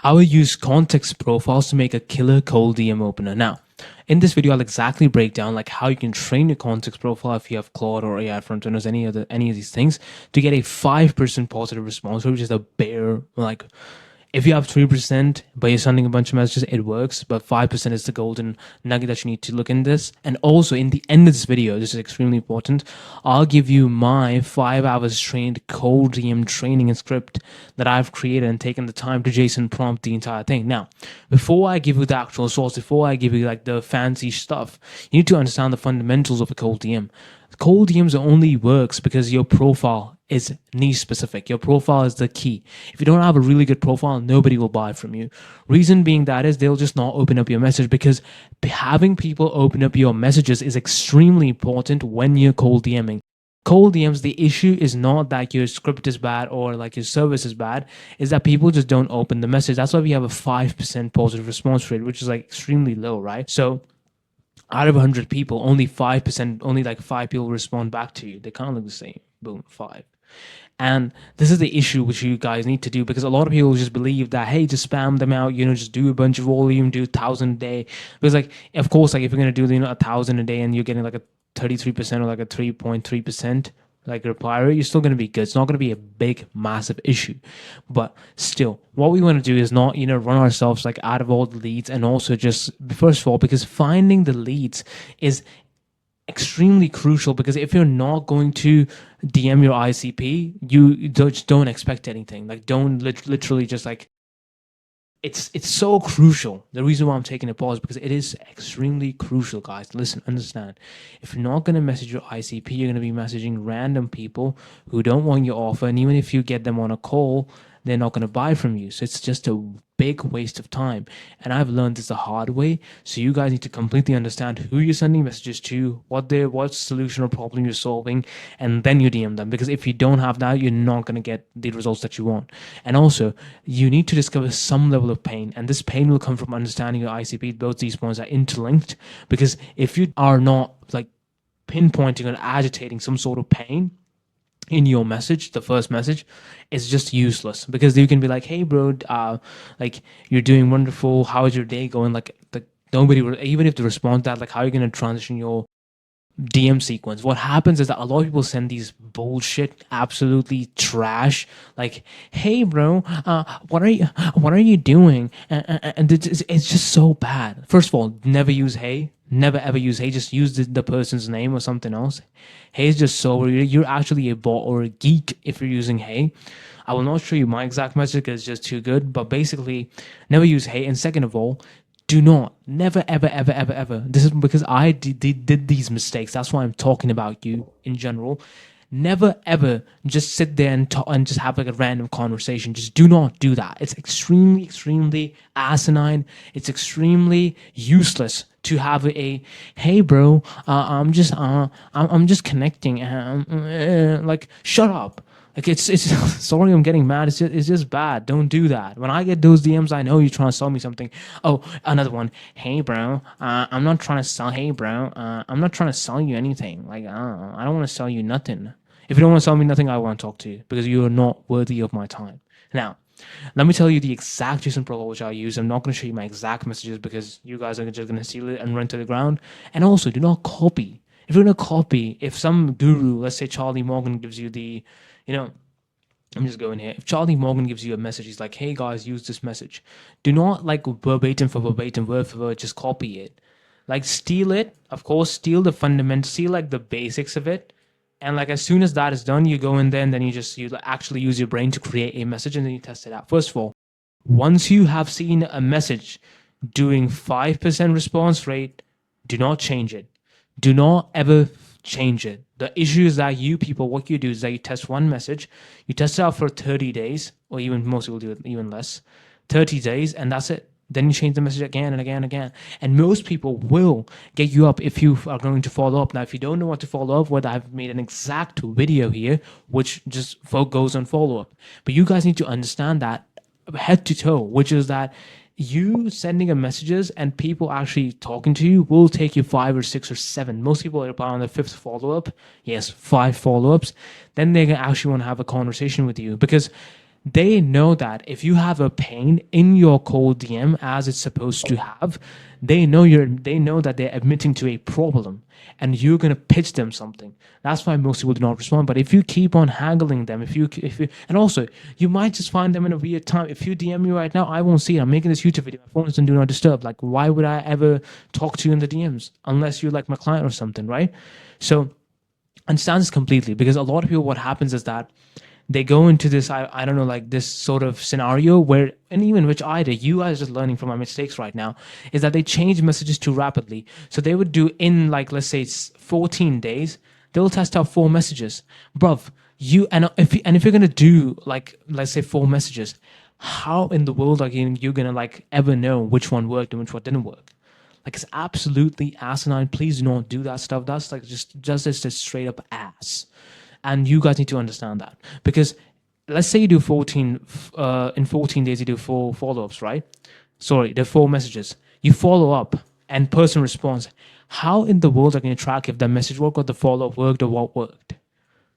I will use context profiles to make a killer cold DM opener. Now, in this video, I'll exactly break down like how you can train your context profile if you have Claude or AI front enders, any of these things, to get a 5% positive response rate, which is a bare like. If you have 3%, but you're sending a bunch of messages, it works. But 5% is the golden nugget that you need to look in this. And also, in the end of this video, this is extremely important. I'll give you my 5 hours trained cold DM training and script that I've created and taken the time to JSON prompt the entire thing. Now, before I give you the actual source, before I give you like the fancy stuff, you need to understand the fundamentals of a cold DM. Cold DMs only works because your profile is niche specific. Your profile is the key. If you don't have a really good profile, nobody will buy from you. Reason being that is they'll just not open up your message, because having people open up your messages is extremely important when you're cold DMing. Cold DMs, the issue is not that your script is bad or like your service is bad, is that people just don't open the message. That's why we have a 5% positive response rate, which is like extremely low, right? So out of 100 people, only 5%, only like 5 people respond back to you. They kind of look the same. Boom, 5. And this is the issue which you guys need to do, because a lot of people just believe that, hey, just spam them out, just do a bunch of volume, do 1,000 a day. Because like, of course, like if you're going to do 1,000 a day and you're getting like a 33% or like a 3.3% like reply rate, you're still going to be good. It's not going to be a big, massive issue. But still, what we want to do is not, run ourselves like out of all the leads. And also just, first of all, because finding the leads is extremely crucial, because if you're not going to DM your ICP, you just don't expect anything. Like, don't literally just like, it's so crucial. The reason why I'm taking a pause, because it is extremely crucial, guys. Listen, understand. If you're not going to message your ICP, you're going to be messaging random people who don't want your offer. And even if you get them on a call, they're not going to buy from you. So it's just a big waste of time. And I've learned this the hard way. So you guys need to completely understand who you're sending messages to, what solution or problem you're solving, and then you DM them. Because if you don't have that, you're not going to get the results that you want. And also, you need to discover some level of pain. And this pain will come from understanding your ICP. Both these points are interlinked. Because if you are not like pinpointing or agitating some sort of pain in your message, the first message, is just useless, because you can be like, hey bro, like you're doing wonderful, how is your day going? Like nobody, even if they respond to that, like how are you going to transition your DM sequence? What happens is that a lot of people send these bullshit, absolutely trash, like, hey bro, what are you doing? And it's just so bad. First of all, never use hey. Never ever use hey. Just use the person's name or something else. Hey is just so weird. You're actually a bot or a geek if you're using hey. I will not show you my exact message because it's just too good. But basically, never use hey. And second of all, do not, never, ever, ever, ever, ever. This is because I did these mistakes. That's why I'm talking about you in general. Never, ever just sit there and talk and just have like a random conversation. Just do not do that. It's extremely, extremely asinine. It's extremely useless to have hey bro, I'm just connecting. Like, shut up. Like, it's sorry, I'm getting mad. It's just bad. Don't do that. When I get those DMs, I know you're trying to sell me something. Oh, another one. Hey bro, I'm not trying to sell. Hey bro, I'm not trying to sell you anything. Like, I don't want to sell you nothing. If you don't want to sell me nothing, I won't talk to you, because you are not worthy of my time. Now, let me tell you the exact JSON profile which I use. I'm not going to show you my exact messages, because you guys are just going to steal it and run to the ground. And also, do not copy. If you're going to copy, if some guru, let's say Charlie Morgan, gives you the, I'm just going here. If Charlie Morgan gives you a message, he's like, hey guys, use this message. Do not like verbatim for verbatim, word for word, just copy it. Like, steal it, of course, steal the fundamentals, steal like the basics of it. And like, as soon as that is done, you go in there and then you actually use your brain to create a message, and then you test it out. First of all, once you have seen a message doing 5% response rate, do not change it. Do not ever change it. The issue is that you people, what you do is that you test one message, you test it out for 30 days, or even most people do it even less, 30 days, and that's it. Then you change the message again and again and again. And most people will get you up if you are going to follow up. Now, if you don't know what to follow up with, I've made an exact video here, which just goes on follow up. But you guys need to understand that head to toe, which is that you sending a messages and people actually talking to you will take you 5 or 6 or 7. Most people reply on the 5th follow-up. Yes, 5 follow-ups. Then they actually want to have a conversation with you, because They know that if you have a pain in your cold DM as it's supposed to have, they know that they're admitting to a problem and you're gonna pitch them something. That's why most people do not respond. But if you keep on haggling them, if you and also you might just find them in a weird time. If you DM me right now, I won't see it. I'm making this YouTube video. My phone is on do not disturb. Like, why would I ever talk to you in the DMs unless you're like my client or something, right? So understand this completely, because a lot of people, what happens is that they go into this, I don't know, like this sort of scenario where, and even which I did, you guys are just learning from my mistakes right now, is that they change messages too rapidly. So they would do in like, let's say it's 14 days, they'll test out 4 messages. Bruv, if you're gonna do like, let's say 4 messages, how in the world are you gonna like ever know which one worked and which one didn't work? Like, it's absolutely asinine. Please do not do that stuff. That's like just straight up ass. And you guys need to understand that, because let's say you do 14 in 14 days you do 4 follow-ups, right? Sorry, there are 4 messages. You follow up and person responds. How in the world are you going to track if the message worked or the follow-up worked or what worked?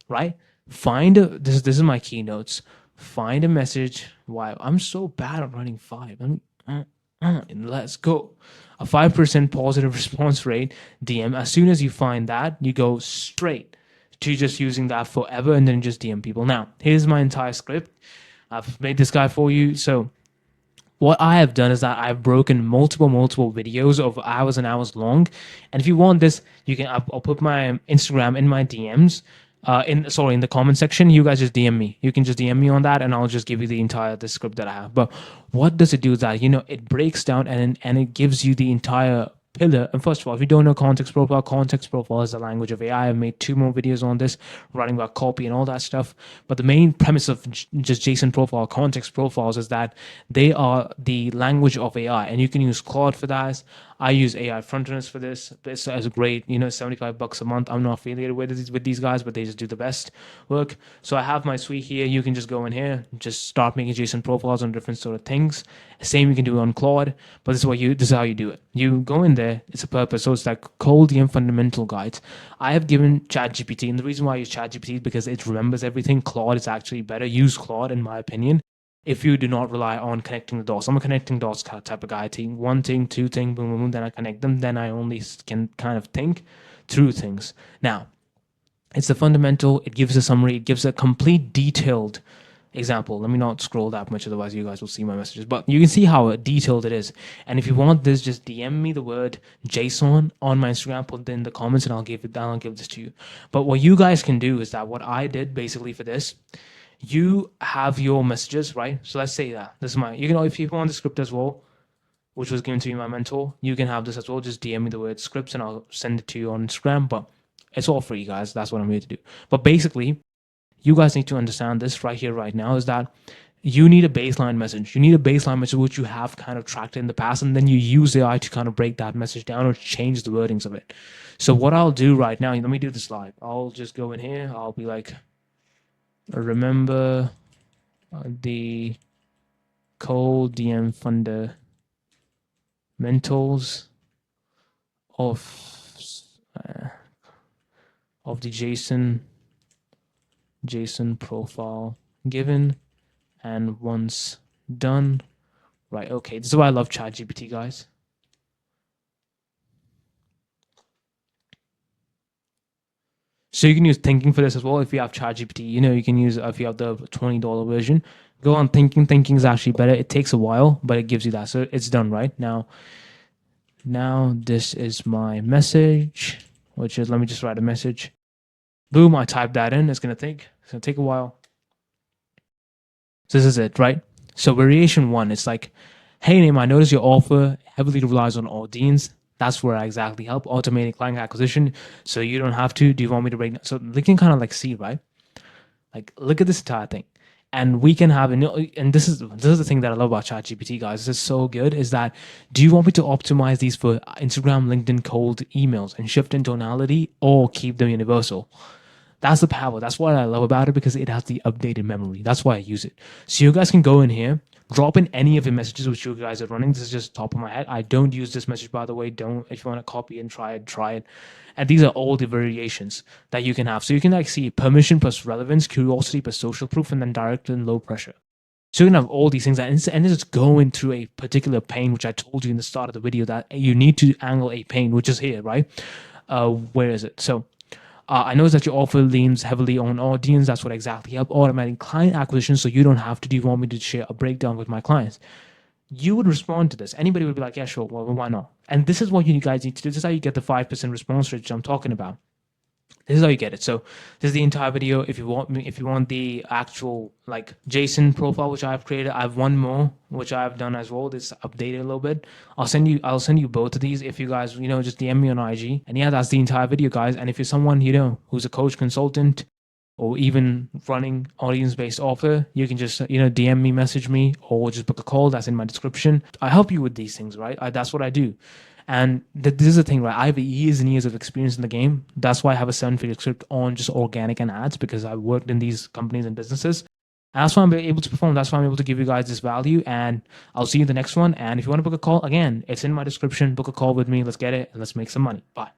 Right? This is my keynotes. Find a message. Wow, I'm so bad at writing 5. Let's go. A 5% positive response rate DM. As soon as you find that, you go straight to just using that forever and then just DM people. Now, here's my entire script. I've made this guy for you. So what I have done is that I've broken multiple videos of hours and hours long. And if you want this, you can. I'll put my Instagram in my DMs. In the comment section, you guys just DM me. You can just DM me on that, and I'll just give you the script that I have. But what does it do? Is that it breaks down and it gives you the entire pillar. And first of all, if you don't know context profile is the language of AI. I've made 2 more videos on this, writing about copy and all that stuff. But the main premise of just JSON profile, context profiles, is that they are the language of AI, and you can use Claude for that. I use AI frontrunners for this. It's a great, $75 a month. I'm not affiliated with these guys, but they just do the best work. So I have my suite here. You can just go in here, just start making JSON profiles on different sort of things. Same you can do on Claude, but this is how you do it. You go in there. It's a purpose. So it's like cold DM fundamental guides. I have given ChatGPT, and the reason why I use ChatGPT is because it remembers everything. Claude is actually better. Use Claude, in my opinion, if you do not rely on connecting the dots. I'm a connecting dots type of guy. Think one thing, two thing, boom, boom, boom, then I connect them. Then I only can kind of think through things. Now, it's the fundamental. It gives a summary. It gives a complete detailed example. Let me not scroll that much, otherwise you guys will see my messages. But you can see how detailed it is. And if you want this, just DM me the word JSON on my Instagram, put it in the comments, and I'll give this to you. But what you guys can do is that what I did basically for this, you have your messages, right? So let's say that this is if you want the script as well, which was given to me by my mentor, you can have this as well. Just DM me the word scripts and I'll send it to you on Instagram. But it's all free, guys. That's what I'm here to do. But basically, you guys need to understand this right here, right now, is that you need a baseline message. You need a baseline message which you have kind of tracked in the past, and then you use AI to kind of break that message down or change the wordings of it. So what I'll do right now, let me do this live. I'll just go in here. I'll be like, remember the cold DM fundamentals uh, of the JSON profile given, and once done, right? Okay, this is why I love ChatGPT, guys. So you can use thinking for this as well. If you have ChatGPT, you can use, if you have the $20 version, go on thinking. Thinking is actually better. It takes a while, but it gives you that. So it's done right now. This is my message, which is, let me just write a message. Boom, I type that in. It's gonna take a while. So this is it, right? So variation 1, it's like, hey Naeem, I notice your offer heavily relies on audience. That's where I exactly help, automating client acquisition. So you don't have to. Do you want me to break down? So they can kind of like see, right? Like, look at this entire thing. And we can have, and this is the thing that I love about ChatGPT, guys. This is so good. Is that, do you want me to optimize these for Instagram, LinkedIn, cold emails, and shift in tonality, or keep them universal? That's the power. That's what I love about it, because it has the updated memory. That's why I use it. So you guys can go in here, drop in any of your messages which you guys are running. This is just top of my head. I don't use this message, by the way. Don't. If you want to copy and try it. And these are all the variations that you can have. So you can like see permission plus relevance, curiosity plus social proof, and then direct and low pressure. So you're gonna have all these things, and it's going through a particular pain, which I told you in the start of the video that you need to angle a pain, which is here, right? Where is it? So I know that your offer leans heavily on audience. That's what exactly help automating client acquisition, so you don't have to. Do you want me to share a breakdown with my clients? You would respond to this. Anybody would be like, yeah, sure. Well, why not? And this is what you guys need to do. This is how you get the 5% response rate I'm talking about. This is how you get it. So this is the entire video. If you want the actual like JSON profile which I've created, I have one more which I've done as well. This updated a little bit. I'll send you both of these if you guys just DM me on IG. And yeah, that's the entire video, guys. And if you're someone who's a coach, consultant, or even running audience-based offer, you can just DM me, message me, or just book a call. That's in my description. I help you with these things, right? That's what I do. And this is the thing, right? I have years and years of experience in the game. That's why I have a 7-figure script on just organic and ads, because I worked in these companies and businesses. And that's why I'm able to perform. That's why I'm able to give you guys this value. And I'll see you in the next one. And if you want to book a call, again, it's in my description. Book a call with me. Let's get it and let's make some money. Bye.